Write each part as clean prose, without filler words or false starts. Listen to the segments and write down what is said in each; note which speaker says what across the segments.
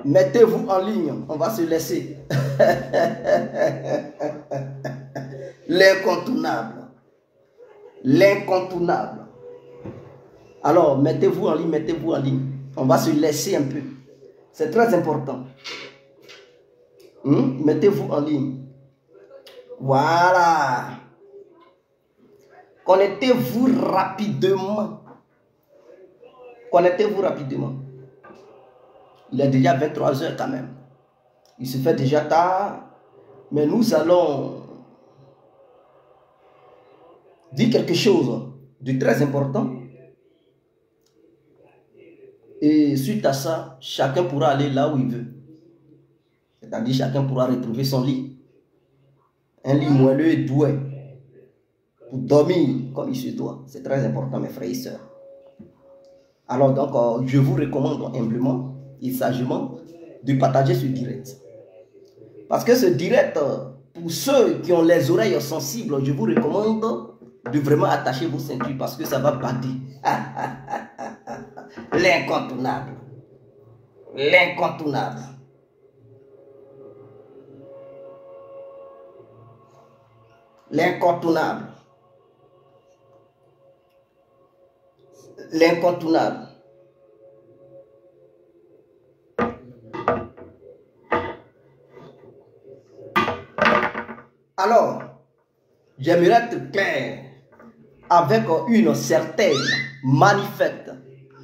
Speaker 1: mettez-vous en ligne, on va se laisser. L'incontournable. L'incontournable. Alors, mettez-vous en ligne, mettez-vous en ligne. On va se laisser un peu. C'est très important. Mettez-vous en ligne. Voilà. Connectez-vous rapidement. Connectez-vous rapidement. Il est déjà 23 h quand même. Il se fait déjà tard. Mais nous allons dire quelque chose de très important. Et suite à ça, chacun pourra aller là où il veut. C'est-à-dire chacun pourra retrouver son lit. Un lit moelleux et doué. Pour dormir comme il se doit. C'est très important, mes frères et sœurs. Alors donc, je vous recommande humblement et sagement de partager ce direct. Parce que ce direct, pour ceux qui ont les oreilles sensibles, je vous recommande de vraiment attacher vos ceintures parce que ça va bander. L'incontournable. L'incontournable. L'incontournable. L'incontournable. Alors, j'aimerais être clair avec une certaine manifeste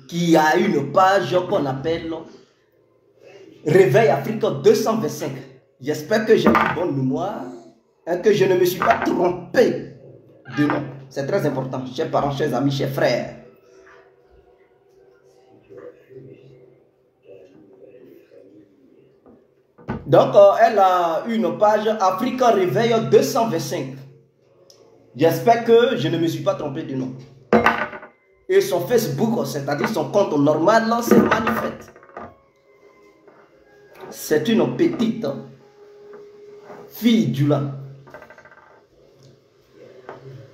Speaker 1: qui a une page qu'on appelle Réveil Afrique 225. J'espère que j'ai une bonne mémoire et que je ne me suis pas trompé de nom. C'est très important, chers parents, chers amis, chers frères. Donc, elle a une page Afrique Réveil 225. J'espère que je ne me suis pas trompé de nom. Et son Facebook, c'est-à-dire son compte normal, c'est Manifeste. C'est une petite fille du lin.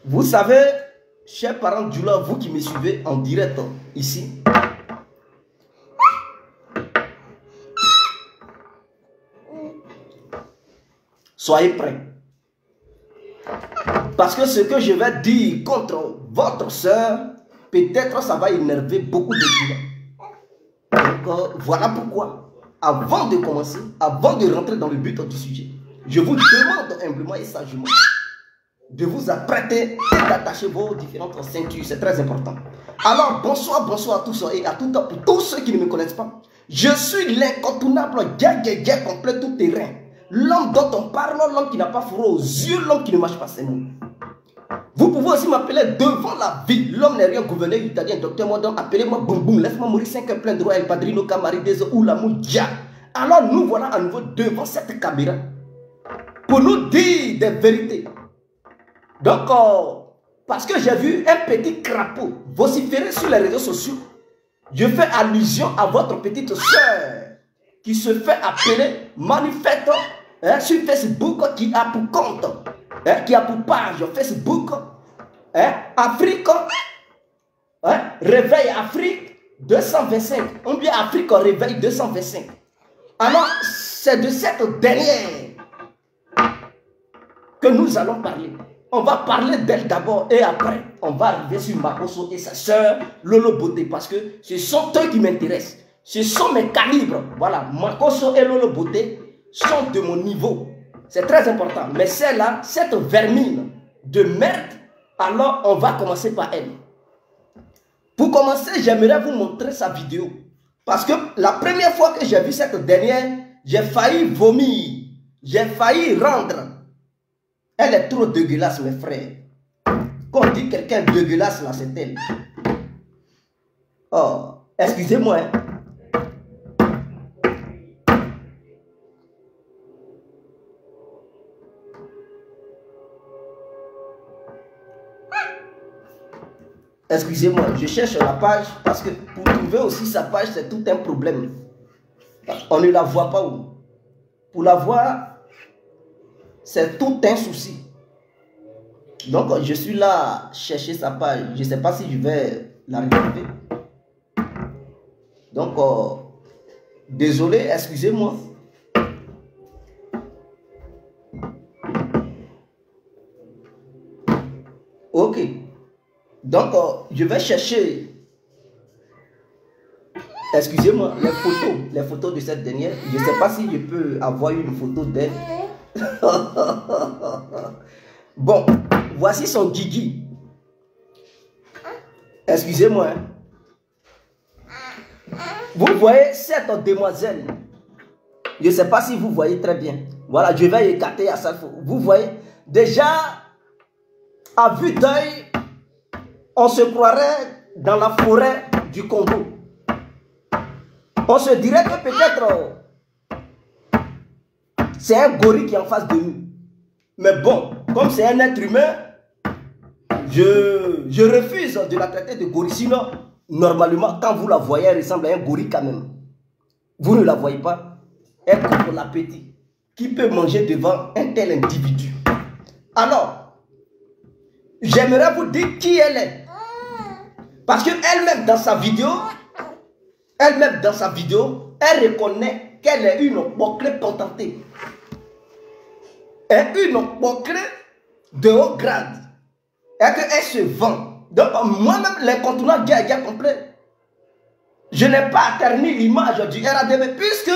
Speaker 1: Vous savez, chers parents du lin, vous qui me suivez en direct ici, soyez prêts. Parce que ce que je vais dire contre votre soeur, peut-être ça va énerver beaucoup de gens. Donc voilà pourquoi, avant de commencer, avant de rentrer dans le but du sujet, je vous demande humblement et sagement de vous apprêter et d'attacher vos différentes ceintures. C'est très important. Alors bonsoir, bonsoir à tous et à toutes, pour tous ceux qui ne me connaissent pas. Je suis l'incontournable guerre complet tout terrain. L'homme dont on parle, l'homme qui n'a pas froid aux yeux, l'homme qui ne marche pas ses mots. Vous pouvez aussi m'appeler devant la vie. L'homme n'est rien, gouverneur italien, docteur Modon. Appelez-moi Boum Boum. Laisse-moi mourir 5 heures plein droit. El Padrino Camaridez ou la Moudia. Alors nous voilà à nouveau devant cette caméra pour nous dire des vérités. Donc, parce que j'ai vu un petit crapaud vociférer sur les réseaux sociaux, je fais allusion à votre petite soeur qui se fait appeler Manifeste sur Facebook, qui a pour compte, qui a pour page Facebook, Afrique, Réveil Afrique 225, ou bien Afrique Réveil 225. Alors, c'est de cette dernière que nous allons parler. On va parler d'elle d'abord et après, on va arriver sur Makosso et sa soeur Lolo Beauté parce que ce sont eux qui m'intéressent. Ce sont mes calibres. Voilà, Makosso et Lolo Beauté sont de mon niveau. C'est très important. Mais celle-là, cette vermine de merde, alors on va commencer par elle. Pour commencer, j'aimerais vous montrer sa vidéo. Parce que la première fois que j'ai vu cette dernière, j'ai failli vomir. J'ai failli rendre. Elle est trop dégueulasse, mes frères. Quand on dit quelqu'un dégueulasse, là, c'est elle. Oh, excusez-moi. Hein. Excusez-moi, je cherche la page parce que pour trouver aussi sa page, c'est tout un problème. On ne la voit pas où. Pour la voir, c'est tout un souci. Donc, je suis là à chercher sa page. Je ne sais pas si je vais la retrouver. Donc, Désolé, excusez-moi. Ok. Donc, je vais chercher, excusez-moi, les photos de cette dernière. Je ne sais pas si je peux avoir une photo d'elle. Bon, voici son Gigi. Excusez-moi. Vous voyez cette demoiselle. Je ne sais pas si vous voyez très bien. Voilà, je vais écarter à chaque fois. Vous voyez, déjà, à vue d'œil, on se croirait dans la forêt du Congo. On se dirait que peut-être c'est un gorille qui est en face de nous. Mais bon, comme c'est un être humain, je refuse de la traiter de gorille. Sinon, normalement, quand vous la voyez, elle ressemble à un gorille quand même. Vous ne la voyez pas. Elle couvre l'appétit. Qui peut manger devant un tel individu? Alors, j'aimerais vous dire qui elle est. Parce qu'elle-même dans sa vidéo, elle reconnaît qu'elle est une bouclée patentée. Elle est une bouclée de haut grade. Et qu'elle se vend. Donc moi-même, l'incontournable Dia complet. Je n'ai pas terni l'image du RADP puisque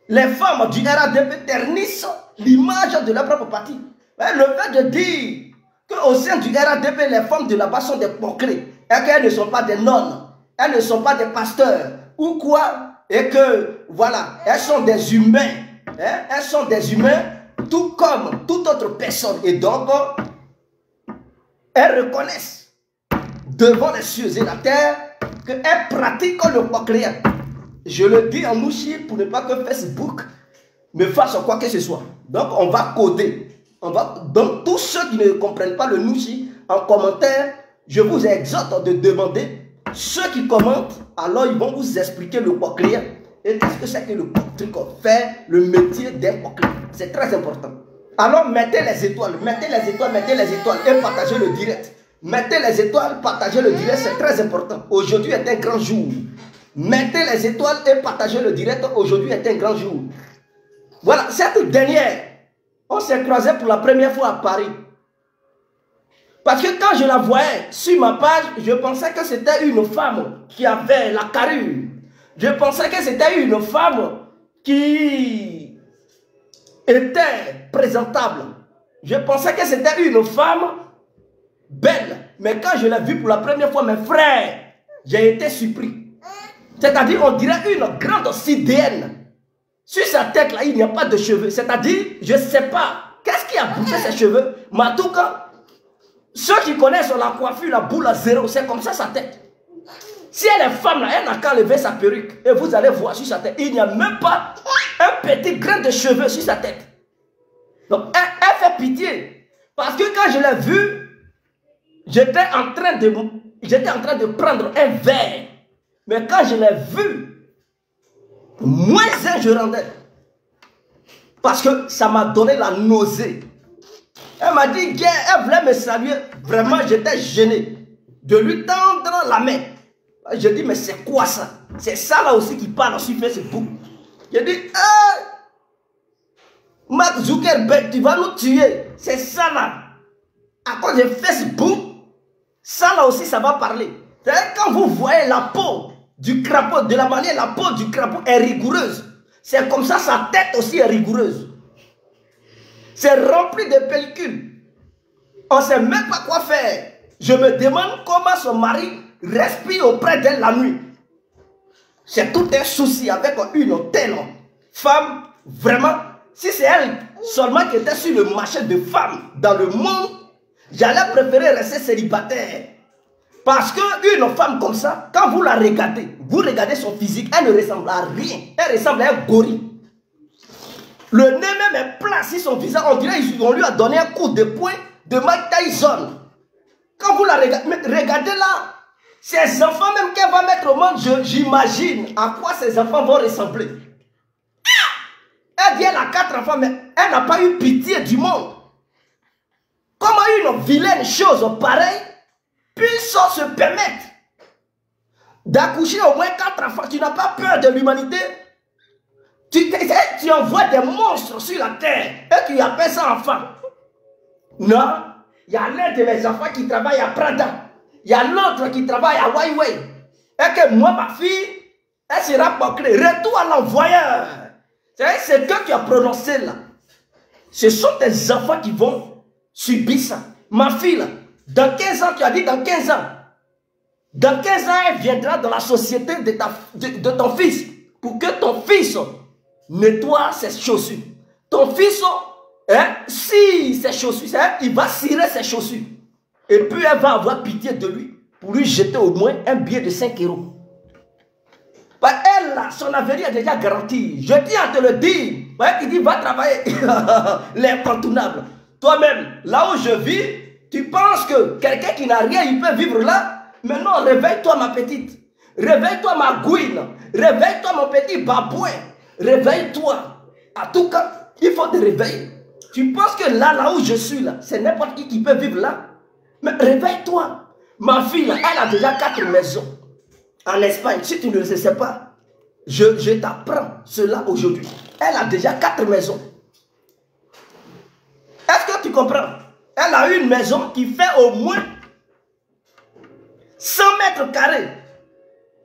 Speaker 1: les femmes du RADP ternissent l'image de leur propre parti. Mais le fait de dire qu'au sein du RADP, les femmes de là-bas sont des bouclées et qu'elles ne sont pas des nonnes, elles ne sont pas des pasteurs ou quoi, et que voilà, elles sont des humains, hein? Elles sont des humains tout comme toute autre personne. Et donc, elles reconnaissent devant les cieux et la terre qu'elles pratiquent le nucléaire. Je le dis en ouchi pour ne pas que Facebook me fasse quoi que ce soit. Donc, on va coder. Donc, tous ceux qui ne comprennent pas le nouchi, en commentaire, je vous exhorte de demander. Ceux qui commentent, alors ils vont vous expliquer le nucléaire. Et qu'est-ce que c'est que le truc qu'on fait, le métier d'un nucléaire. C'est très important. Alors, mettez les étoiles, et partagez le direct. Mettez les étoiles, partagez le direct, c'est très important. Aujourd'hui est un grand jour. Mettez les étoiles et partagez le direct. Aujourd'hui est un grand jour. Voilà, cette dernière, on s'est croisé pour la première fois à Paris. Parce que quand je la voyais sur ma page, je pensais que c'était une femme qui avait la carrure. Je pensais que c'était une femme qui était présentable. Je pensais que c'était une femme belle. Mais quand je l'ai vue pour la première fois, mes frères, j'ai été surpris. C'est-à-dire, on dirait une grande sidéenne. Sur sa tête, là, il n'y a pas de cheveux. C'est-à-dire, je ne sais pas. Qu'est-ce qui a bouffé ses cheveux? Mais en tout cas, ceux qui connaissent la coiffure, la boule à zéro, c'est comme ça sa tête. Si elle est femme, là, elle n'a qu'à lever sa perruque. Et vous allez voir sur sa tête, il n'y a même pas un petit grain de cheveux sur sa tête. Donc, elle fait pitié. Parce que quand je l'ai vue, j'étais en train de prendre un verre. Mais quand je l'ai vue, moins un je rendais. Parce que ça m'a donné la nausée. Elle m'a dit, elle voulait me saluer. Vraiment, j'étais gêné de lui tendre la main. Je dis, mais c'est quoi ça? C'est ça là aussi qui parle sur Facebook. Je dis, Mark Zuckerberg, tu vas nous tuer. C'est ça là. À cause de Facebook, ça là aussi, ça va parler. Quand vous voyez la peau du crapaud, de la manière, la peau du crapaud est rigoureuse. C'est comme ça, sa tête aussi est rigoureuse. C'est rempli de pellicules. On ne sait même pas quoi faire. Je me demande comment son mari respire auprès d'elle la nuit. C'est tout un souci avec une telle femme. Vraiment, si c'est elle seulement qui était sur le marché de femmes dans le monde, j'allais préférer rester célibataire. Parce qu'une femme comme ça, quand vous la regardez, vous regardez son physique, elle ne ressemble à rien. Elle ressemble à un gorille. Le nez même est plat sur son visage. On dirait qu'on lui a donné un coup de poing de Mike Tyson. Quand vous la regardez, regardez là, ses enfants même qu'elle va mettre au monde, j'imagine à quoi ses enfants vont ressembler. Elle dit elle a 4 enfants, mais elle n'a pas eu pitié du monde. Comment une vilaine chose pareille puisse se permettre d'accoucher au moins 4 enfants. Tu n'as pas peur de l'humanité. Tu envoies des monstres sur la terre et tu appelles ça enfant. Non, il y a l'un de mes enfants qui travaille à Prada. Il y a l'autre qui travaille à Huawei. Et que moi, ma fille, elle sera bouclée. Retour à l'envoyeur. C'est ce que tu as prononcé là. Ce sont tes enfants qui vont subir ça. Ma fille là, dans 15 ans, tu as dit dans 15 ans. Dans 15 ans, elle viendra dans la société de ton fils. Pour que ton fils nettoie ses chaussures. Ton fils, si ses chaussures, il va cirer ses chaussures. Et puis elle va avoir pitié de lui pour lui jeter au moins un billet de 5 €. Elle, son avenir est déjà garanti. Je tiens à te le dire. Il dit, va travailler. L'incontournable. Toi-même, là où je vis, tu penses que quelqu'un qui n'a rien, il peut vivre là? Mais non, réveille-toi ma petite. Réveille-toi ma gouine. Réveille-toi mon petit babouin. Réveille-toi. En tout cas, il faut te réveiller. Tu penses que là où je suis là, c'est n'importe qui peut vivre là? Mais réveille-toi. Ma fille, là, elle a déjà 4 maisons. En Espagne, si tu ne le sais pas, je t'apprends cela aujourd'hui. Elle a déjà 4 maisons. Est-ce que tu comprends? Elle a une maison qui fait au moins 100 mètres carrés.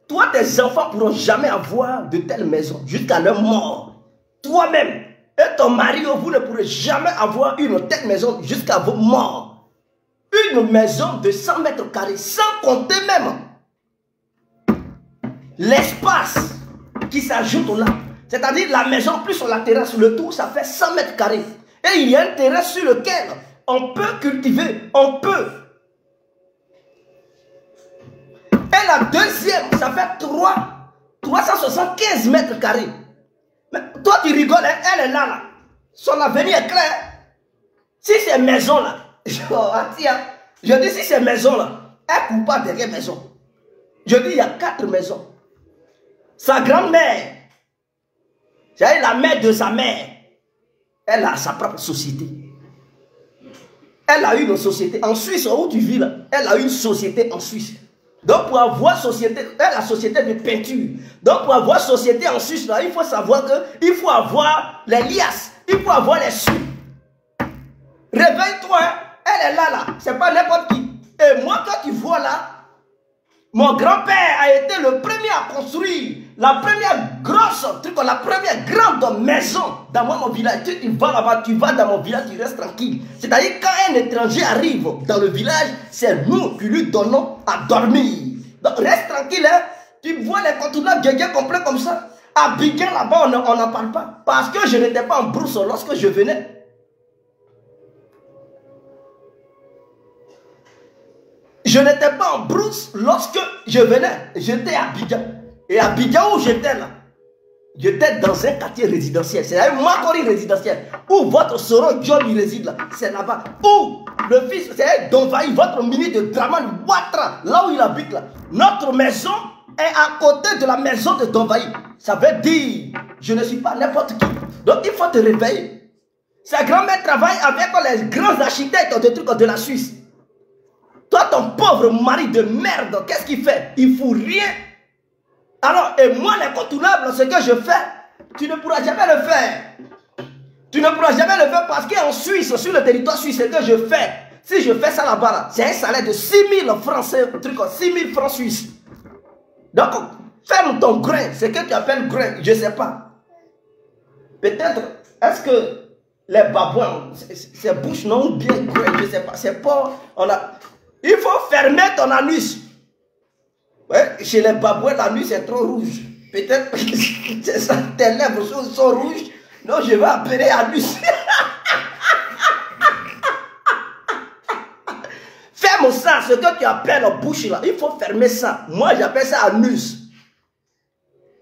Speaker 1: Toi, tes enfants ne pourront jamais avoir de telles maisons jusqu'à leur mort. Toi-même et ton mari, vous ne pourrez jamais avoir une telle maison jusqu'à vos morts. Une maison de 100 mètres carrés, sans compter même l'espace qui s'ajoute là. C'est-à-dire la maison plus sur la terrasse, le tout, ça fait 100 mètres carrés. Et il y a un terrain sur lequel on peut cultiver, on peut. Et la deuxième, ça fait 375 mètres carrés. Mais toi, tu rigoles, hein? Elle est là. Son avenir est clair. Si ces maisons-là, je dis si ces maisons-là, elle ne court pas derrière maison. Je dis, il y a 4 maisons. Sa grand-mère, c'est la mère de sa mère, elle a sa propre société. Elle a une société en Suisse, où tu vis là, elle a une société en Suisse. Donc pour avoir société, elle a la société de peinture. Donc pour avoir société en Suisse là, il faut savoir qu'il faut avoir les liasses, il faut avoir les sous. Réveille-toi, hein? Elle est là, c'est pas n'importe qui. Et moi quand tu vois là, mon grand-père a été le premier à construire la première grosse, la première grande maison dans mon village. Tu vas là-bas, tu vas dans mon village, tu restes tranquille. C'est-à-dire quand un étranger arrive dans le village, c'est nous qui lui donnons à dormir. Donc reste tranquille, hein? Tu vois les contournables bien complets comme ça. À Biguin là-bas, on n'en parle pas. Parce que je n'étais pas en brousse lorsque je venais. Je n'étais pas en brousse lorsque je venais. J'étais à Abidjan. Et à Abidjan où j'étais là, j'étais dans un quartier résidentiel. C'est un Makori résidentiel. Où votre Soro John il réside là. C'est là-bas. Où le fils, c'est Donvaï, votre ministre de Draman Ouattara, là où il habite là. Notre maison est à côté de la maison de Donvaï. Ça veut dire, je ne suis pas n'importe qui. Donc il faut te réveiller. Sa grand-mère travaille avec les grands architectes de la Suisse. Toi, ton pauvre mari de merde, qu'est-ce qu'il fait? Il ne fout rien. Alors, et moi, l'incontournable, ce que je fais, tu ne pourras jamais le faire. Tu ne pourras jamais le faire parce qu'en Suisse, sur le territoire suisse, ce que je fais, si je fais ça là-bas, là, c'est un salaire de 6 000 francs, 6 000 francs suisses. Donc, ferme ton grain, ce que tu appelles grain, je ne sais pas. Peut-être, est-ce que les babouins, c'est bouche non bien grain, je ne sais pas. C'est pas, il faut fermer ton anus. Ouais, chez les babouins, l'anus est trop rouge. Peut-être que tes lèvres sont rouges. Non, je vais appeler anus. Ferme ça, ce que tu appelles bouche là. Il faut fermer ça. Moi, j'appelle ça anus.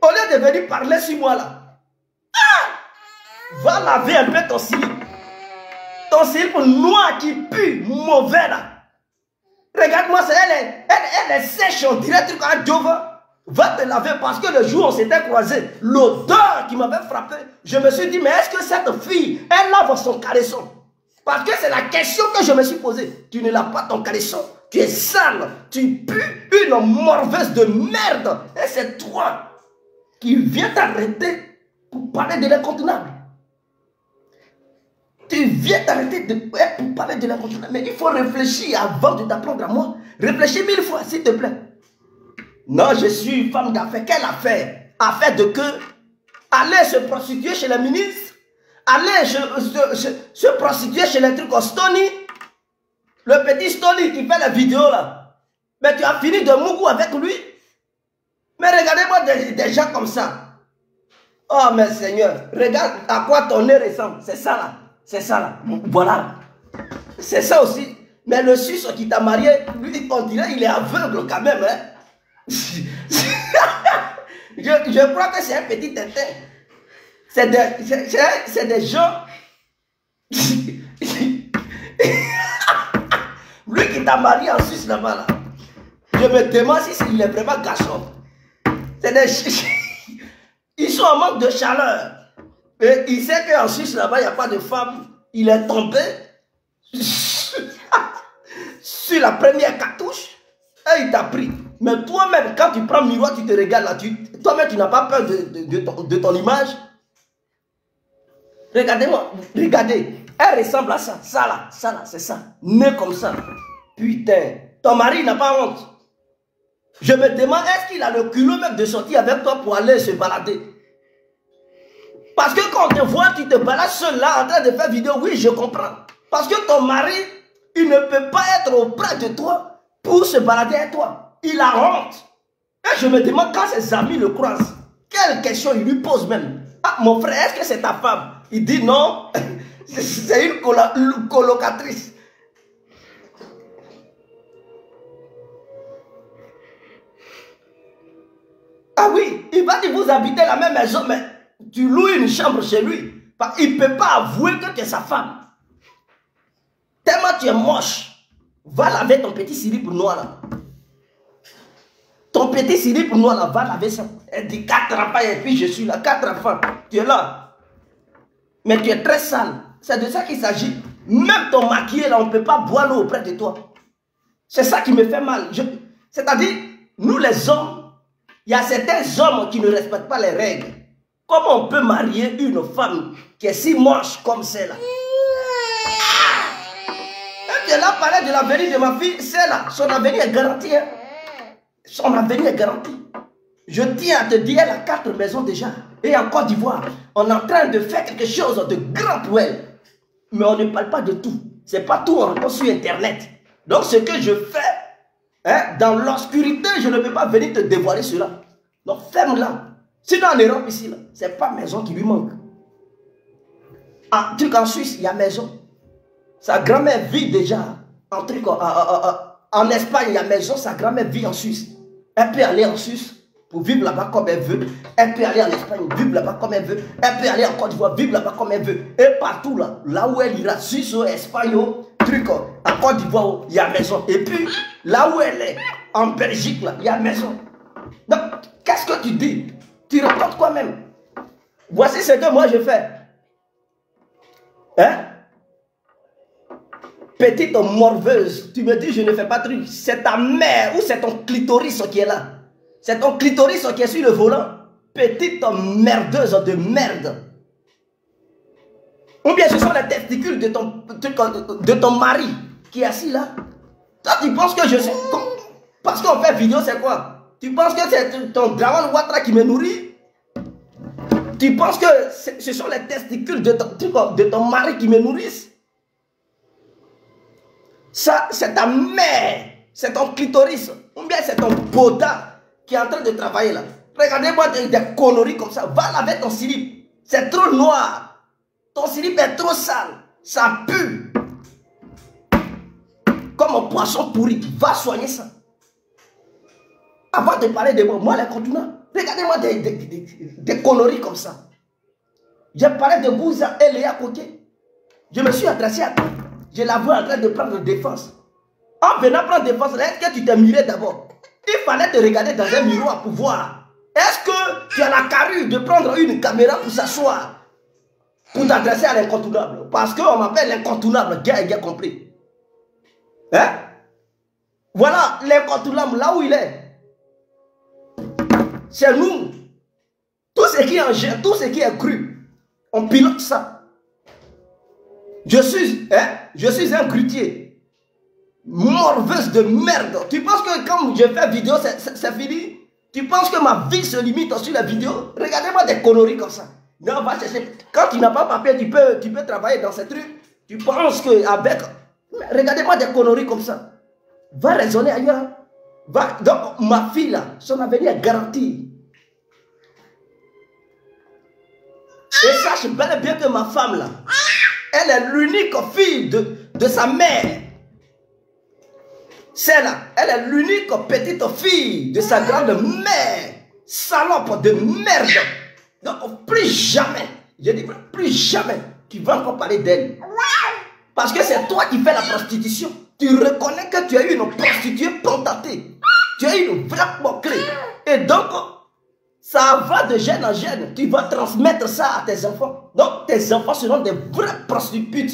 Speaker 1: Au lieu de venir parler sur moi là. Va laver un peu ton slip. Ton slip noir qui pue, mauvais là. Regarde-moi, elle est sèche, on dirait un truc à Jova. Va te laver parce que le jour où on s'était croisé, l'odeur qui m'avait frappé, je me suis dit, mais est-ce que cette fille, elle lave son caleçon? Parce que c'est la question que je me suis posée. Tu ne laves pas ton caleçon. Tu es sale. Tu pues une morveuse de merde. Et c'est toi qui viens t'arrêter pour parler de l'incontournable. Tu viens t'arrêter pour parler de l'incontournable. Mais il faut réfléchir avant de t'apprendre à moi. Réfléchis 1000 fois, s'il te plaît. Non, je suis une femme d'affaires. Quelle affaire? Affaire de que aller se prostituer chez les ministres, aller se prostituer chez les trucs au Stony, le petit Stony qui fait la vidéo là. Mais tu as fini de mougou avec lui. Mais regardez-moi des gens comme ça. Oh, mais Seigneur, regarde à quoi ton nez ressemble. C'est ça là. C'est ça là. Voilà. C'est ça aussi. Mais le Suisse qui t'a marié, lui, on dirait il est aveugle quand même. Hein? je crois que c'est un petit tétin. C'est des gens. Lui qui t'a marié en Suisse là-bas. Là. Je me demande si il est vraiment garçon. C'est des. Ils sont en manque de chaleur. Et il sait qu'en Suisse là-bas, il n'y a pas de femme. Il est tombé sur la première cartouche et il t'a pris. Mais toi-même, quand tu prends le miroir, tu te regardes là, toi-même, tu n'as pas peur de ton image. Regardez-moi, regardez. Elle ressemble à ça. Ça là, c'est ça. Né comme ça. Putain, ton mari n'a pas honte. Je me demande, est-ce qu'il a le culot même de sortir avec toi pour aller se balader? Parce que quand on te voit, tu te balades seul là en train de faire vidéo, oui, je comprends. Parce que ton mari, il ne peut pas être auprès de toi pour se balader avec toi. Il a honte. Et je me demande quand ses amis le croisent, quelle question il lui pose même. Ah, mon frère, est-ce que c'est ta femme? Il dit non, c'est une colocatrice. Ah oui, il va dire vous habitez la même maison, mais tu loues une chambre chez lui. Il ne peut pas avouer que tu es sa femme. Tellement tu es moche. Va laver ton petit slip noir là. Ton petit slip noir là, va laver ça. Elle dit 4 enfants et puis je suis là. 4 enfants. Tu es là. Mais tu es très sale. C'est de ça qu'il s'agit. Même ton maquillé là, on ne peut pas boire l'eau auprès de toi. C'est ça qui me fait mal. C'est-à-dire, nous les hommes, il y a certains hommes qui ne respectent pas les règles. Comment on peut marier une femme qui est si moche comme celle-là? Et tu es là parler de l'avenir de ma fille, celle-là, son avenir est garanti. Hein? Son avenir est garanti. Je tiens à te dire, elle a 4 maisons déjà. Et en Côte d'Ivoire, on est en train de faire quelque chose de grand pour elle. Mais on ne parle pas de tout. C'est pas tout, on retrouve sur Internet. Donc ce que je fais, hein, dans l'obscurité, je ne peux pas venir te dévoiler cela. Donc ferme-la. Sinon en Europe ici, ce n'est pas maison qui lui manque. En truc en Suisse, il y a maison. Sa grand-mère vit déjà. En truc en Espagne, il y a maison. Sa grand-mère vit en Suisse. Elle peut aller en Suisse pour vivre là-bas comme elle veut. Elle peut aller en Espagne, vivre là-bas comme elle veut. Elle peut aller en Côte d'Ivoire, vivre là-bas comme elle veut. Et partout là, là où elle ira, Suisse, Espagne, truc, en Côte d'Ivoire, il y a maison. Et puis, là où elle est, en Belgique, là, il y a maison. Donc, qu'est-ce que tu dis? Tu racontes quoi même? Voici ce que moi je fais. Hein? Petite morveuse, tu me dis je ne fais pas de truc. C'est ta mère ou c'est ton clitoris qui est là? C'est ton clitoris qui est sur le volant? Petite merdeuse de merde. Ou bien ce sont les testicules de ton mari qui est assis là? Toi tu penses que je suis... Parce qu'on fait vidéo c'est quoi? Tu penses que c'est ton Dragon Ouattara qui me nourrit? Tu penses que ce sont les testicules de ton mari qui me nourrissent? Ça, c'est ta mère. C'est ton clitoris. Ou bien c'est ton boda qui est en train de travailler là. Regardez-moi des conneries comme ça. Va laver ton slip. C'est trop noir. Ton slip est trop sale. Ça pue. Comme un poisson pourri. Va soigner ça. Avant de parler de moi, les contenants, regardez-moi des conneries comme ça. J'ai parlé de Bouza et Léa Côté. Je me suis adressé à toi. Je la vois en train de prendre défense. En venant prendre défense, est-ce que tu t'es miré d'abord? Il fallait te regarder dans un miroir pour voir. Est-ce que tu as la carrure de prendre une caméra pour s'asseoir? Pour t'adresser à l'incontournable? Parce qu'on m'appelle l'incontournable, gars compris. Hein? Voilà l'incontournable, là où il est. C'est nous. Tout ce qui est en jeu, tout ce qui est cru, on pilote ça. Je suis un grutier. Morveuse de merde. Tu penses que comme je fais vidéo, c'est fini? Tu penses que ma vie se limite sur la vidéo? Regardez-moi des conneries comme ça. Non, va chercher. Quand tu n'as pas papier, tu peux travailler dans ces trucs. Tu penses qu'avec... Regardez-moi des conneries comme ça. Va raisonner ailleurs. Va. Donc, ma fille là, son avenir est garanti. Et sache bel et bien que ma femme là, elle est l'unique fille de sa mère. Celle-là, elle est l'unique petite fille de sa grande mère. Salope de merde. Donc, plus jamais, je dis plus jamais, tu vas encore parler d'elle. Parce que c'est toi qui fais la prostitution. Tu reconnais que tu as une prostituée pantatée. Tu as une vraie moquerie. Et donc, ça va de gène en gène. Tu vas transmettre ça à tes enfants. Donc, tes enfants seront des vraies prostituées.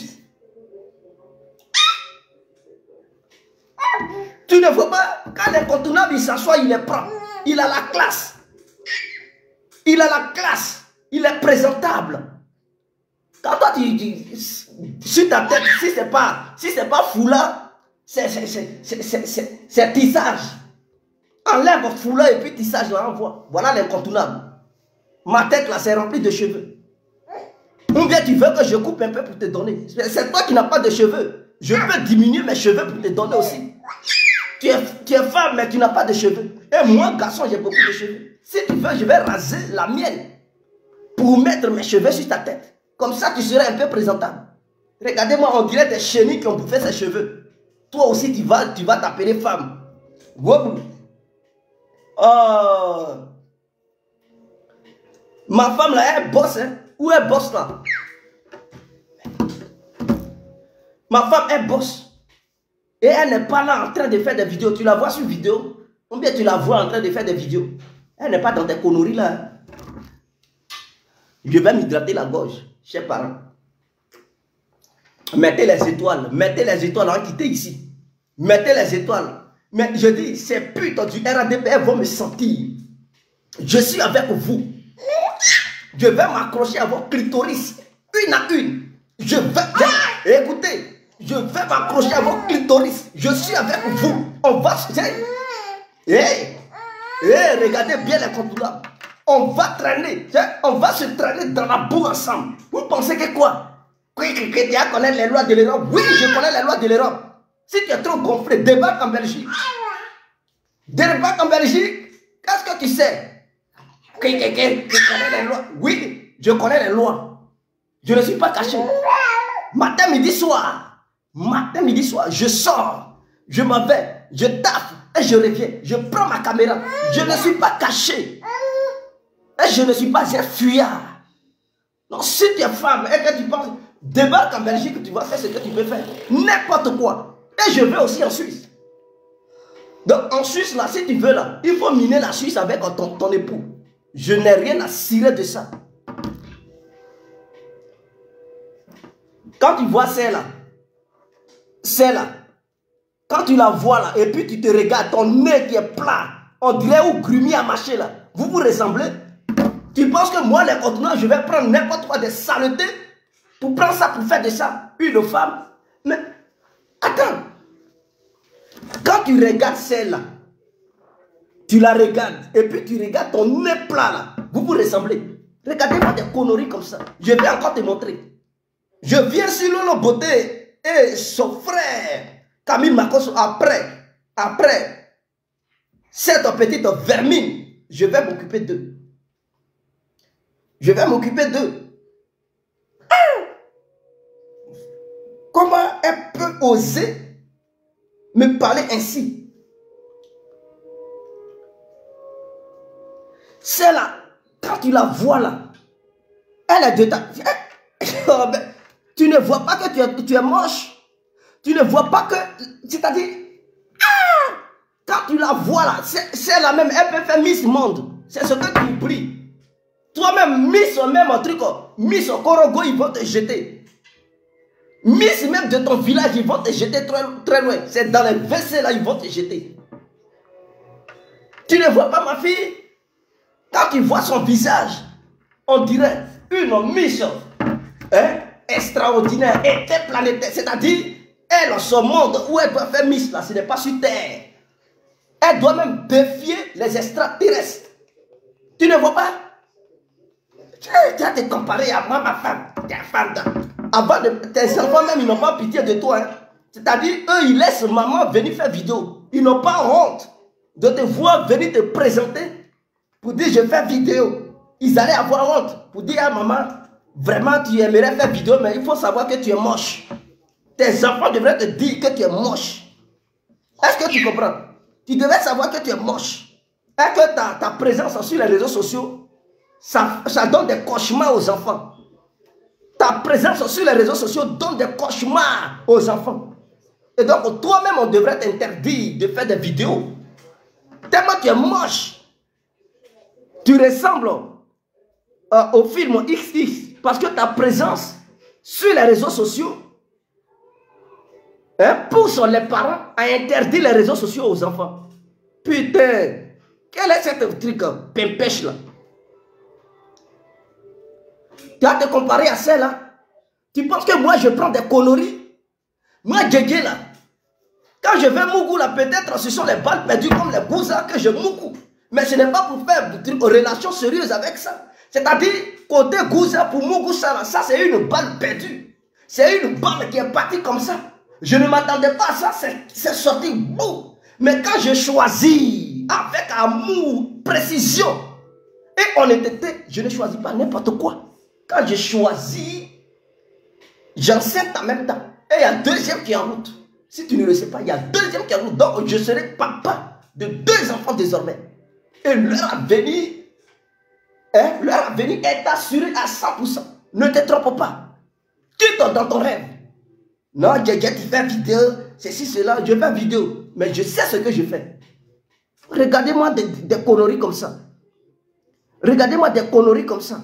Speaker 1: Tu ne vois pas, quand l'incontournable il s'assoit, il est propre. Il a la classe. Il a la classe. Il est présentable. Quand toi, sur ta tête, si c'est pas foulard, c'est tissage. Enlève foulard et puis tissage, là, envoie. Voilà l'incontournable. Ma tête, là, c'est rempli de cheveux. Ou bien tu veux que je coupe un peu pour te donner. C'est toi qui n'as pas de cheveux. Je peux diminuer mes cheveux pour te donner aussi. Tu es femme, mais tu n'as pas de cheveux. Et moi, garçon, j'ai beaucoup de cheveux. Si tu veux, je vais raser la mienne pour mettre mes cheveux sur ta tête. Comme ça, tu seras un peu présentable. Regardez-moi, on dirait des chenilles qui ont bouffé ses cheveux. Toi aussi, tu vas t'appeler femme. Wow. Ma femme, là, elle bosse. Hein? Où elle bosse, là? Ma femme, elle bosse. Et elle n'est pas là en train de faire des vidéos. Tu la vois sur vidéo. Ou bien tu la vois en train de faire des vidéos. Elle n'est pas dans tes conneries là. Je vais m'hydrater la gorge, chers parents. Mettez les étoiles. Mettez les étoiles en quitter ici. Mettez les étoiles. Mais je dis, ces putes du RADP vont me sentir. Je suis avec vous. Je vais m'accrocher à vos clitoris. Une à une. Je vais... Écoutez. Je vais m'accrocher à vos clitoris. Je suis avec vous. On va se... regardez bien les contours. On va traîner. On va se traîner dans la boue ensemble. Vous pensez que quoi? Que tu connais les lois de l'Europe? Oui, je connais les lois de l'Europe. Si tu es trop gonflé, débarque en Belgique. Débarque en Belgique. Qu'est-ce que tu sais? Que tu connais les lois? Oui, je connais les lois. Je ne suis pas caché. Matin, midi, soir. Matin, midi, soir, je sors, je m'en vais, je taffe et je reviens. Je prends ma caméra. Je ne suis pas caché. Et je ne suis pas un fuyard. Donc, si tu es femme et que tu penses, débarque en Belgique, tu vas faire ce que tu peux faire. N'importe quoi. Et je vais aussi en Suisse. Donc, en Suisse, là, si tu veux, là, il faut miner la Suisse avec ton époux. Je n'ai rien à cirer de ça. Quand tu vois celle-là, quand tu la vois là, et puis tu te regardes, ton nez qui est plat, on dirait où Grumi a marché là, vous vous ressemblez. Tu penses que moi, les contenants, je vais prendre n'importe quoi des saletés pour prendre ça, pour faire de ça une femme? Mais, attends, quand tu regardes celle-là, tu la regardes, et puis tu regardes ton nez plat là, vous vous ressemblez. Regardez-moi des conneries comme ça, je vais encore te montrer. Je viens sur Lolo Beauté et son frère Camille Makosso après cette petite vermine, je vais m'occuper d'eux. Je vais m'occuper d'eux. Comment elle peut oser me parler ainsi? Celle-là, quand tu la vois là, elle est de ta... Tu ne vois pas que tu es moche. Tu ne vois pas que... C'est-à-dire... Quand tu la vois là, c'est la même. Elle peut faire Miss Monde. C'est ce que tu oublies. Toi-même, Miss au même truc. Miss au Korogo, ils vont te jeter. Miss même de ton village, ils vont te jeter très, très loin. C'est dans les WC là, ils vont te jeter. Tu ne vois pas ma fille? Quand tu vois son visage, on dirait une Miss extraordinaire, interplanétaire. C'est-à-dire, elle, son monde où elle doit faire Miss là, ce n'est pas sur Terre. Elle doit même défier les extraterrestres. Tu ne vois pas? Tu vas te comparer à moi, ma femme. Avant de, tes enfants même, ils n'ont pas pitié de toi. Hein. C'est-à-dire, eux, ils laissent maman venir faire vidéo. Ils n'ont pas honte de te voir venir te présenter pour dire je fais vidéo. Ils allaient avoir honte pour dire à maman, vraiment tu aimerais faire vidéo, mais il faut savoir que tu es moche. Tes enfants devraient te dire que tu es moche. Est-ce que tu comprends? Tu devrais savoir que tu es moche. Et que ta présence sur les réseaux sociaux, ça donne des cauchemars aux enfants. Ta présence sur les réseaux sociaux donne des cauchemars aux enfants. Et donc, toi-même, on devrait t'interdire de faire des vidéos. Tellement tu es moche. Tu ressembles au film XX. Parce que ta présence sur les réseaux sociaux pousse les parents à interdire les réseaux sociaux aux enfants. Putain, quel est ce truc pimpèche là? Tu vas te comparer à celle-là. Tu penses que moi je prends des conneries? Moi, Djédjé là, quand je vais Mougou là, peut-être ce sont les balles perdues comme les gouzas que je Mougou. Mais ce n'est pas pour faire une relation sérieuse avec ça. C'est-à-dire, côté gouza pour Mougou ça, ça c'est une balle perdue. C'est une balle qui est partie comme ça. Je ne m'attendais pas à ça, c'est sorti beau. Mais quand je choisis avec amour, précision et honnêteté, je ne choisis pas n'importe quoi. Quand je choisis, j'enseigne en même temps. Et il y a un deuxième qui est en route. Si tu ne le sais pas, il y a un deuxième qui est en route. Donc je serai papa de 2 enfants désormais. Et leur avenir est assuré à 100%. Ne te trompe pas. Quitte dans ton rêve. Non, Djédjé, tu fais vidéo, ceci, cela, je fais vidéo. Mais je sais ce que je fais. Regardez-moi des conneries comme ça. Regardez-moi des conneries comme ça.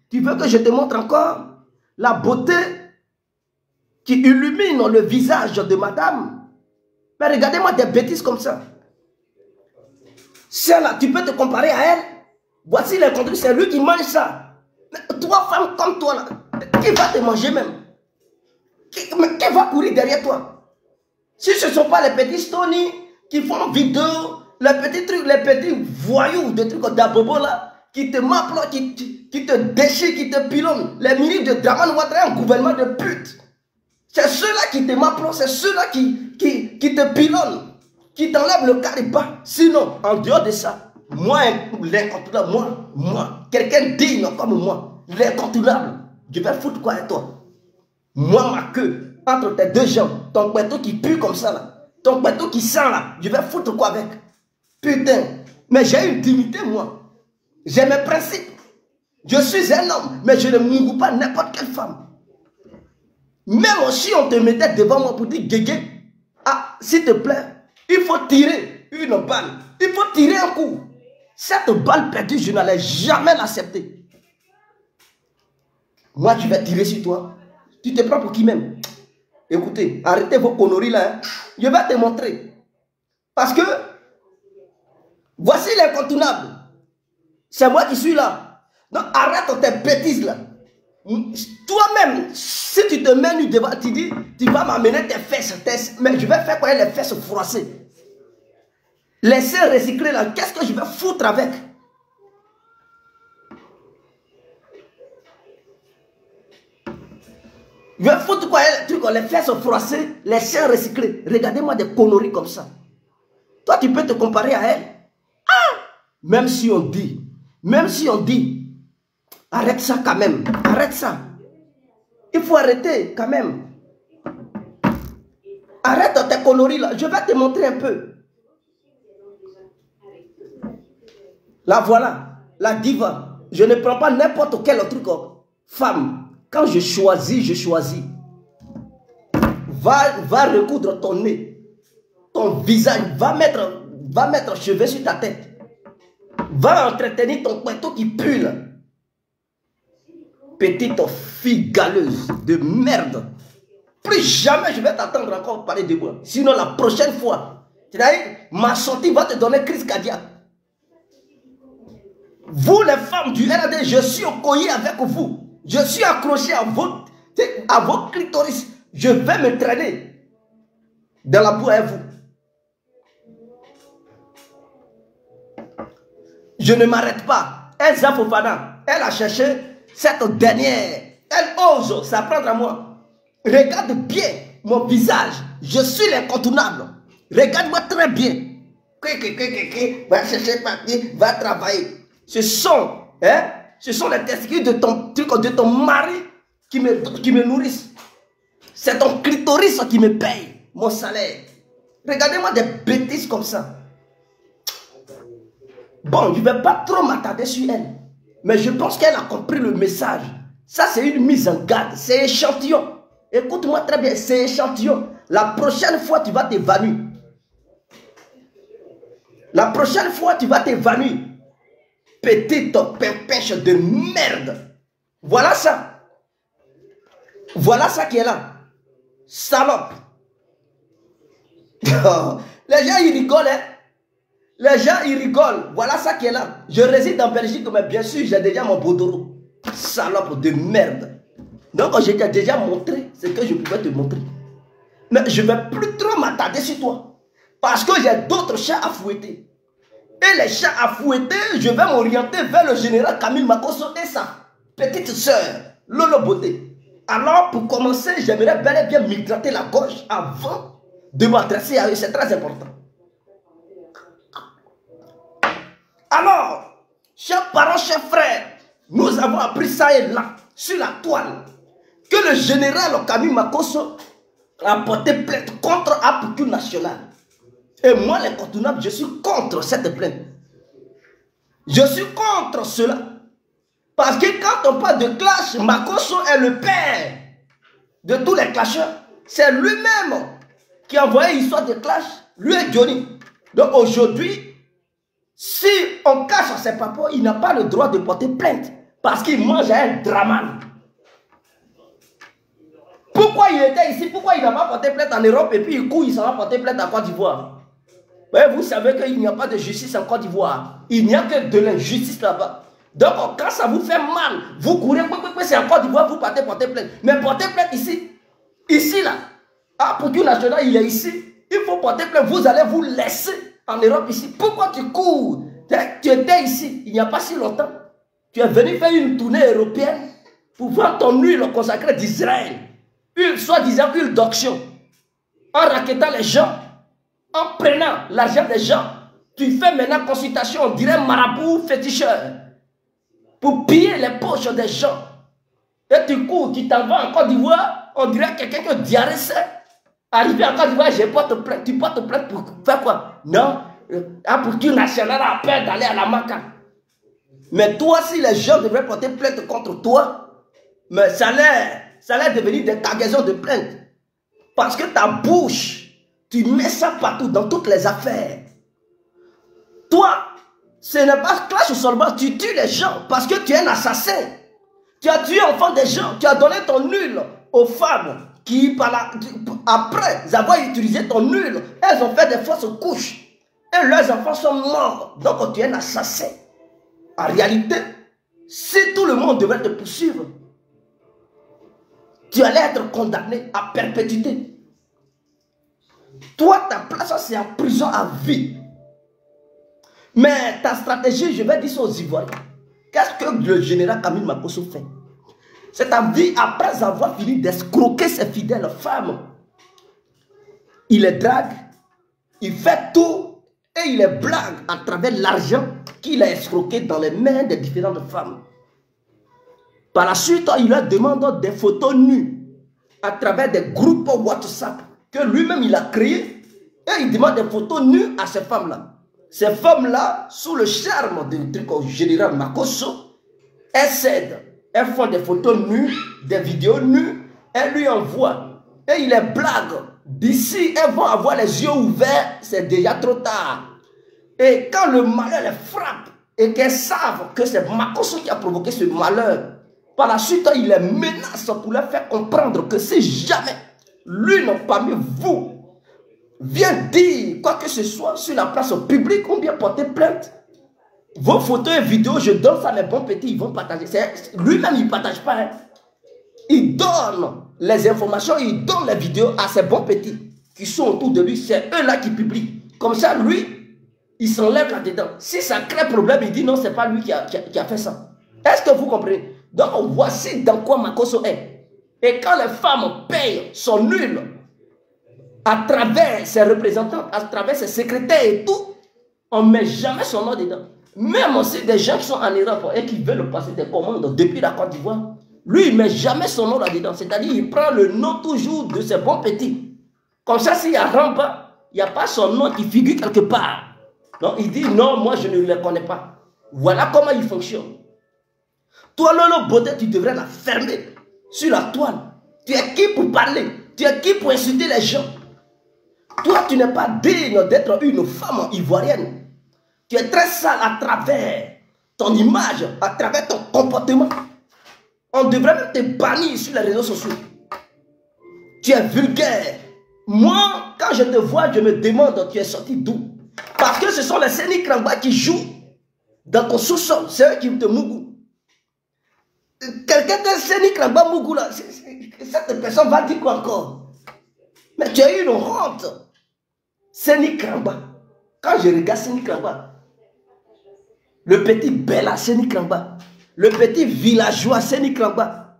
Speaker 1: Tu veux que je te montre encore la beauté qui illumine le visage de madame? Mais regardez-moi des bêtises comme ça. Celle-là, tu peux te comparer à elle? Voici les contenus, c'est lui qui mange ça. Mais 3 femmes comme toi, là, qui va te manger même? Qui va courir derrière toi? Si ce ne sont pas les petits Stony qui font vidéo, les petits trucs, les petits voyous, des trucs d'Abobo là, qui te m'appellent, qui te déchirent, qui te pilonnent. Les ministres de Draman Ouattara, un gouvernement de pute. C'est ceux-là qui te m'appellent, c'est ceux-là qui te pilonnent, qui t'enlèvent le caribas. Sinon, en dehors de ça, moi, l'incontournable, moi, quelqu'un digne comme moi, l'incontournable, je vais foutre quoi avec toi? Moi, ma queue, entre tes 2 jambes, ton couteau qui pue comme ça là, ton couteau qui sent là, je vais foutre quoi avec? Putain, mais j'ai une dignité moi. J'ai mes principes. Je suis un homme, mais je ne mourrai pas n'importe quelle femme. Même si on te mettait devant moi pour dire Djédjé, ah, s'il te plaît, il faut tirer une balle. Il faut tirer un coup. Cette balle perdue, je n'allais jamais l'accepter. Moi, je vais tirer sur toi. Tu te prends pour qui même? Écoutez, arrêtez vos conneries là. Hein. Je vais te montrer. Parce que, voici l'incontournable. C'est moi qui suis là. Donc arrête tes bêtises là. Toi-même, si tu te mets nu devant, tu dis, tu vas m'amener tes fesses, mais je vais faire quoi les fesses froissées? Laissez recycler là, qu'est-ce que je vais foutre avec? Je vais foutre quoi les fesses froissées, les seins recyclés. Regardez-moi des conneries comme ça. Toi, tu peux te comparer à elle. Ah! Même si on dit, arrête ça quand même, arrête ça. Il faut arrêter quand même. Arrête tes conneries là, je vais te montrer un peu. Là voilà, la diva. Je ne prends pas n'importe quel truc. Femme, quand je choisis, je choisis. Va recoudre ton nez, ton visage, va mettre cheveux sur ta tête. Va entretenir ton couteau qui pue là. Petite fille galeuse de merde. Plus jamais je vais t'attendre encore parler de moi. Sinon, la prochaine fois, c'est-à-dire, ma sortie va te donner crise cardiaque. Vous, les femmes du RAD, je suis au collier avec vous. Je suis accroché à vos clitoris. Je vais me traîner dans la boue avec vous. Je ne m'arrête pas. Elsa Fofana, elle a cherché cette dernière. Elle ose s'apprendre à moi. Regarde bien mon visage. Je suis l'incontournable. Regarde-moi très bien. Va chercher papier, va travailler. Ce sont les testicules de ton mari qui me nourrissent. C'est ton clitoris qui me paye mon salaire. Regardez-moi des bêtises comme ça. Bon, je ne vais pas trop m'attarder sur elle. Mais je pense qu'elle a compris le message. Ça, c'est une mise en garde. C'est échantillon. Écoute-moi très bien, c'est échantillon. La prochaine fois, tu vas t'évanouir. La prochaine fois, tu vas t'évanouir. Petite pépèche de merde. Voilà ça. Voilà ça qui est là. Salope. Les gens, ils rigolent, hein. Les gens, ils rigolent. Voilà ça qui est là. Je réside en Belgique, mais bien sûr, j'ai déjà mon Bodoro. Salope de merde. Donc, je t'ai déjà montré ce que je pouvais te montrer. Mais je ne vais plus trop m'attarder sur toi. Parce que j'ai d'autres chats à fouetter. Et les chats à fouetter, je vais m'orienter vers le général Camille Makosso et sa petite soeur, Lolo Beauté. Alors, pour commencer, j'aimerais bel et bien m'hydrater la gorge avant de m'adresser à eux. C'est très important. Alors, chers parents, chers frères, nous avons appris ça et là, sur la toile, que le général Camille Makosso a porté plainte contre Apoukou National. Et moi, l'incontournable, je suis contre cette plainte. Je suis contre cela. Parce que quand on parle de clash, Makosso est le père de tous les clasheurs. C'est lui-même qui a envoyé l'histoire de clash, lui et Johnny. Donc aujourd'hui, si on cache à ses papas, il n'a pas le droit de porter plainte. Parce qu'il mange un draman. Pourquoi il était ici? Pourquoi il n'a pas porté plainte en Europe et puis il court, il s'en va porter plainte en Côte d'Ivoire? Vous savez qu'il n'y a pas de justice en Côte d'Ivoire. Il n'y a que de l'injustice là-bas. Donc quand ça vous fait mal, vous courez, c'est en Côte d'Ivoire, vous partez porter plainte. Mais porter plainte ici, ici là, Apoukou National, il est ici. Il faut porter plainte, vous allez vous laisser en Europe ici. Pourquoi tu cours? Tu étais ici, il n'y a pas si longtemps. Tu es venu faire une tournée européenne pour voir ton huile consacrée d'Israël. Une soi-disant huile d'auction. En raquettant les gens, en prenant l'argent des gens, tu fais maintenant consultation, on dirait marabout féticheur, pour piller les poches des gens. Et tu cours, tu t'en vas en Côte d'Ivoire, on dirait quelqu'un qui a diarrhée sec. Arrivé en Côte d'Ivoire, je porte plainte. Tu portes plainte pour faire quoi? Non, Apoukou National a peur d'aller à la Maca. Mais toi, si les gens devraient porter plainte contre toi, mais ça allait devenir des cargaisons de plainte. Parce que ta bouche, tu mets ça partout, dans toutes les affaires. Toi, ce n'est pas clash seulement, tu tues les gens parce que tu es un assassin. Tu as tué enfant des gens, tu as donné ton nul aux femmes qui, après avoir utilisé ton nul, elles ont fait des fausses couches. Et leurs enfants sont morts. Donc tu es un assassin. En réalité, si tout le monde devait te poursuivre, tu allais être condamné à perpétuité. Toi, ta place, c'est en prison à vie. Mais ta stratégie, je vais dire ça aux Ivoiriens. Qu'est-ce que le général Camille Makosso fait? C'est à vie, après avoir fini d'escroquer ses fidèles femmes, il les drague, il fait tout et il les blague à travers l'argent qu'il a escroqué dans les mains des différentes femmes. Par la suite, il leur demande des photos nues à travers des groupes WhatsApp que lui-même il a créés, et il demande des photos nues à ces femmes-là. Ces femmes-là, sous le charme du général Makosso, elles cèdent. Elles font des photos nues, des vidéos nues, elles lui envoient. Et il les blague. D'ici, elles vont avoir les yeux ouverts, c'est déjà trop tard. Et quand le malheur les frappe, et qu'elles savent que c'est Makosso qui a provoqué ce malheur, par la suite, il les menace pour leur faire comprendre que si jamais l'une parmi vous vient dire quoi que ce soit sur la place publique ou bien porter plainte, vos photos et vidéos, je donne ça à mes bons petits, ils vont partager. Lui-même, il ne partage pas. Hein. Il donne les informations, il donne les vidéos à ses bons petits qui sont autour de lui. C'est eux-là qui publient. Comme ça, lui, il s'enlève là-dedans. Si ça crée problème, il dit non, ce n'est pas lui qui a fait ça. Est-ce que vous comprenez? Donc, voici dans quoi Makosso est. Et quand les femmes payent son nul à travers ses représentants, à travers ses secrétaires et tout, on ne met jamais son nom dedans. Même aussi des gens qui sont en Europe et qui veulent passer des commandes depuis la Côte d'Ivoire, lui, il ne met jamais son nom là-dedans. C'est-à-dire, il prend le nom toujours de ses bons petits. Comme ça, s'il y a Ramba, il n'y a pas son nom qui figure quelque part. Donc, il dit, non, moi, je ne le connais pas. Voilà comment il fonctionne. Toi, Lolo Beauté, tu devrais la fermer sur la toile. Tu es qui pour parler? Tu es qui pour insulter les gens? Toi, tu n'es pas digne d'être une femme ivoirienne. Tu es très sale à travers ton image, à travers ton comportement. On devrait même te bannir sur les réseaux sociaux. Tu es vulgaire. Moi, quand je te vois, je me demande, tu es sorti d'où? Parce que ce sont les Séni Kramba qui jouent dans ton sous-sol. C'est eux qui te mougou. Quelqu'un de Séni Kramba mougou là, cette personne va dire quoi encore? Mais tu as eu une honte. Séni Kramba. Quand je regarde Séni Kramba, le petit Bella Séni Kramba, le petit villageois Séni Kramba,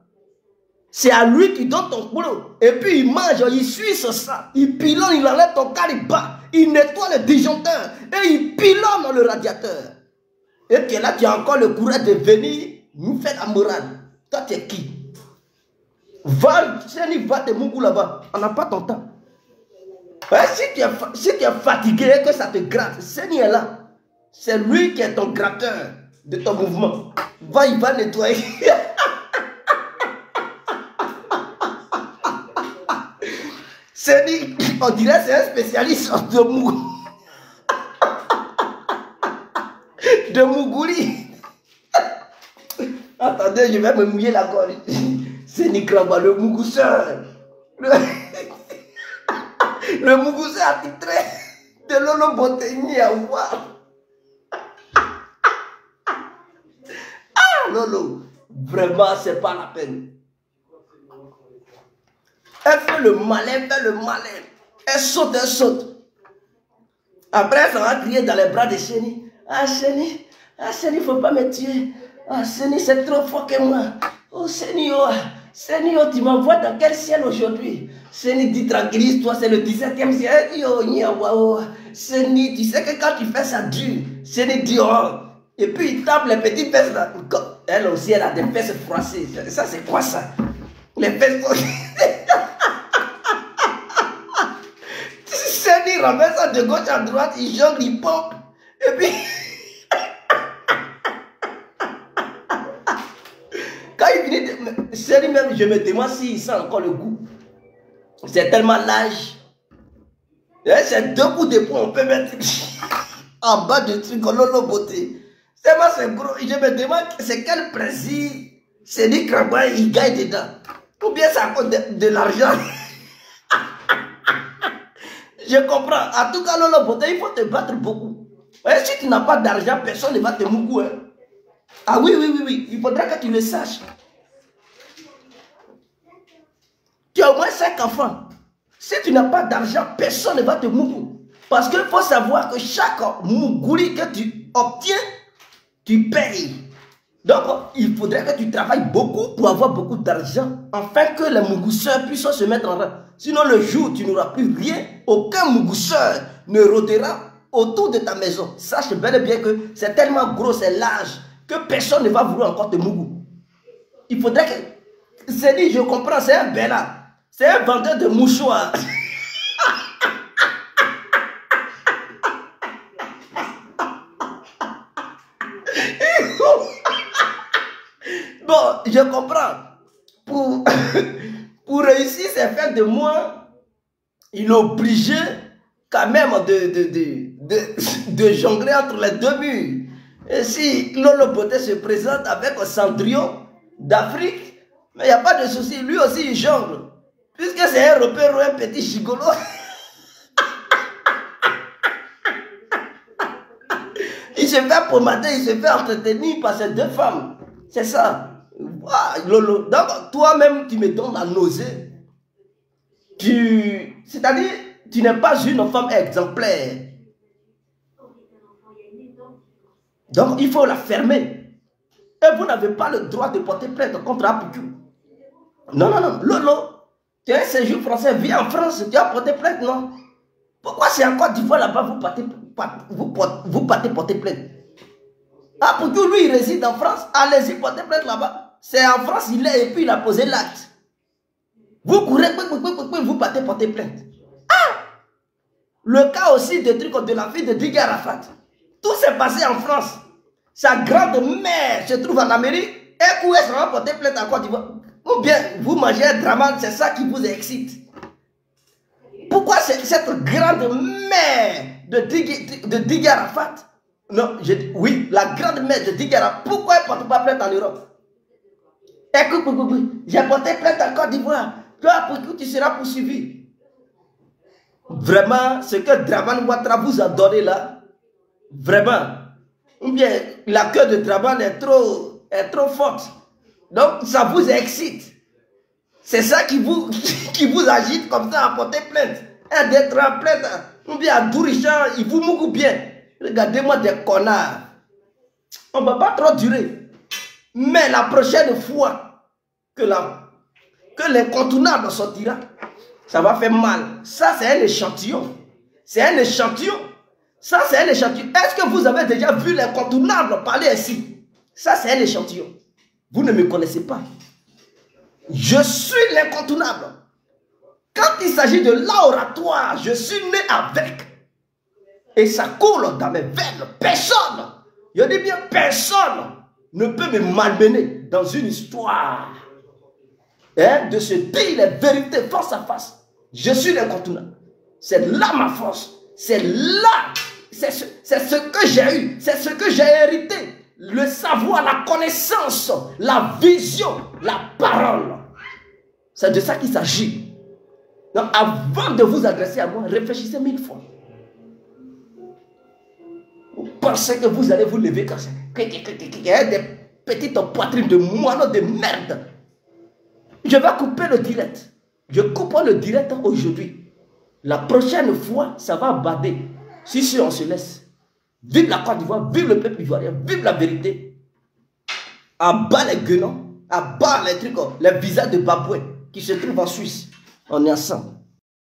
Speaker 1: c'est à lui qui donne ton boulot. Et puis il mange, il suce ça, il pilonne, il enlève ton calibre, il nettoie le disjoncteur et il pilonne le radiateur. Et que là, tu as encore le courage de venir nous faire la morale. Toi, tu es qui? Va, Séni, va te mougou là-bas. On n'a pas ton temps. Ouais, si tu es fatigué et que ça te gratte, Séni est là. C'est lui qui est ton gratteur de ton mouvement. Va, il va nettoyer. Séni, on dirait c'est un spécialiste de mougou. De mougouli. Attendez, je vais me mouiller la gorge. Séni Kramba, le mougousseur. Le mougousseur attitré de Lolo Beauté Niawa. Ah, Lolo, vraiment, c'est pas la peine. Elle fait le malin, Elle saute, elle saute. Après, elle va crier dans les bras de Séni. Ah, Séni, il ne faut pas me tuer. Ah, Séni, c'est trop fort que moi. Oh, Séni, tu m'envoies dans quel ciel aujourd'hui? Séni dit, tranquillise-toi, c'est le 17e siècle. Séni, tu sais que quand tu fais ça dur, Séni dit, oh. Et puis il tape les petites fesses là. Elle aussi, elle a des fesses froissées. Ça, c'est quoi ça? Les fesses sont... Séni ramène ça de gauche à droite, il jongle, il pompe. Et puis... Quand il finit, Séni même, je me demande s'il sent encore le goût. C'est tellement large. C'est 2 coups de poing, on peut mettre en bas de truc, Lolo Beauté. C'est gros. Je me demande c'est quel précis Séni Kramba il gagne dedans. Ou bien ça coûte de l'argent. Je comprends. En tout cas, Lolo Beauté, il faut te battre beaucoup. Ouais, si tu n'as pas d'argent, personne ne va te mougou. Hein. Ah oui. Il faudra que tu le saches. Tu as au moins 5 enfants. Si tu n'as pas d'argent, personne ne va te mougou. Parce qu'il faut savoir que chaque mougouli que tu obtiens, tu payes. Donc, il faudrait que tu travailles beaucoup pour avoir beaucoup d'argent, afin que les mougousseurs puissent se mettre en rang. Sinon, le jour où tu n'auras plus rien, aucun mougousseur ne rôdera autour de ta maison. Sache bel et bien que c'est tellement gros, c'est large, que personne ne va vouloir encore te mougou. Il faudrait que... C'est dit, je comprends, c'est un bella. C'est un vendeur de mouchoirs. Bon, je comprends. Pour réussir ces fêtes de moi, il est obligé quand même de jongler entre les 2 murs. Et si Lolo Beauté se présente avec un Cendrillon d'Afrique, mais il n'y a pas de souci, lui aussi il jongle. Puisque c'est un repère ou un petit gigolo. Il se fait pommader, il se fait entretenir par ces deux femmes. C'est ça. Lolo. Donc, toi-même, tu me donnes la nausée. C'est-à-dire, tu n'es pas une femme exemplaire. Donc, il faut la fermer. Et vous n'avez pas le droit de porter plainte contre Apuku. Non, non, non. Lolo, tu as un séjour français, viens en France, tu as porté plainte, non? Pourquoi c'est en Côte d'Ivoire là-bas, vous partez porter plainte? Apuku, lui, il réside en France. Allez-y, porter plainte là-bas. C'est en France, il est, et puis il a posé l'acte. Vous courez, vous partez porter plainte. Ah! Le cas aussi de trucs de la fille de Didier Arafat. Tout s'est passé en France. Sa grande mère se trouve en Amérique. Et où est-ce qu'on va porter plainte en Côte d'Ivoire? Ou bien vous mangez un drama, c'est ça qui vous excite. Pourquoi cette grande mère de Didier Arafat? Non, oui, la grande mère de Didier Arafat. Pourquoi elle ne porte pas plainte en Europe? Écoute, j'ai porté plainte en Côte d'Ivoire. Toi, tu seras poursuivi. Vraiment, ce que Draman Ouattara vous a donné là, vraiment, ou bien la queue de Draman est trop forte. Donc, ça vous excite. C'est ça qui vous agite comme ça à porter plainte. Et d'être en plainte, ou bien à Dourichan, il vous mouille bien. Regardez-moi des connards. On ne va pas trop durer. Mais la prochaine fois que l'incontournable sortira, ça va faire mal. Ça, c'est un échantillon. C'est un échantillon. Ça, c'est un échantillon. Est-ce que vous avez déjà vu l'incontournable parler ainsi? Ça, c'est un échantillon. Vous ne me connaissez pas. Je suis l'incontournable. Quand il s'agit de l'oratoire, je suis né avec. Et ça coule dans mes veines. Personne, je dis bien personne, ne peut me malmener dans une histoire. De se dire les vérités face à face. Je suis l'incontournable. C'est là ma force. C'est là. C'est ce que j'ai eu. C'est ce que j'ai hérité. Le savoir, la connaissance, la vision, la parole. C'est de ça qu'il s'agit. Donc avant de vous adresser à moi, réfléchissez 1000 fois. Vous pensez que vous allez vous lever comme ça. Il y a des petites poitrines de moineaux de merde. Je vais couper le direct. Je coupe le direct aujourd'hui. La prochaine fois, ça va bader. Si on se laisse. Vive la Côte d'Ivoire, vive le peuple ivoirien, vive la vérité. À bas les guenons, à bas les trucs, les visas de Baboué qui se trouvent en Suisse. On est ensemble.